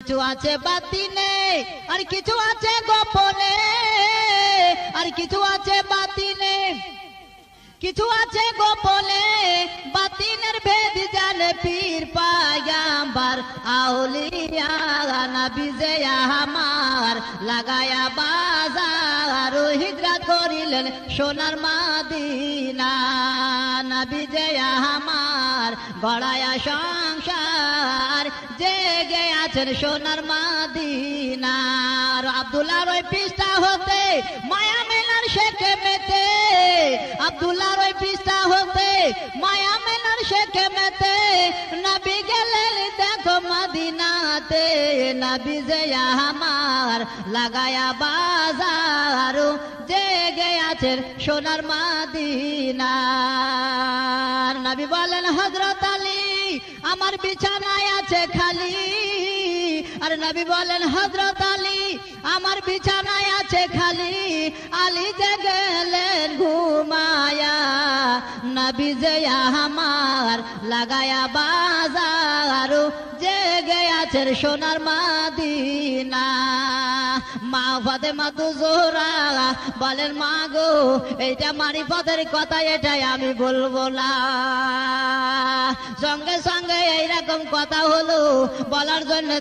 কিছু আছে বাতিনে আর কিছু আছে গোপনে, আর কিছু আছে বাতিনে কিছু আছে গোপনে, বাতিনের ভেদ জানে পীর পায়গাম্বার আউলিয়া নবী যে আমার লাগায়া বাজার হিজরত করিলেন সোনার মদিনা। নবী যে আমার গড়ায়া সংসার জেগে আছেন সোনার মদিনার। আব্দুল্লাহর ওই পৃষ্ঠা হতে মায়া মেলার শেখে মেতে, আব্দুল্লাহর ওই পৃষ্ঠা হতে মায়া মেলার শেখে মেতে, নবী গেলেন দেখো মদিনাতে। নবী যে আমার লাগায়া বাজার জেগে আছেন সোনার মদিনার। নবী বলেন হযরত আলী আমার বিছানায় আছে খালি, আর নবী বলেন হযরত আলী আমার বিছানায় আছে খালি। আলী যে গেলেন ঘুমায়া, নবী যে আমার লাগায়া বাজার জেগে আছেন সোনার মদিনা। মা ফাতেমা জোহরা বলেন মা গো এইটা মারিফতের কথা, এটাই আমি বলবো না। সঙ্গে সঙ্গে এইরকম কথা হলো বলার জন্য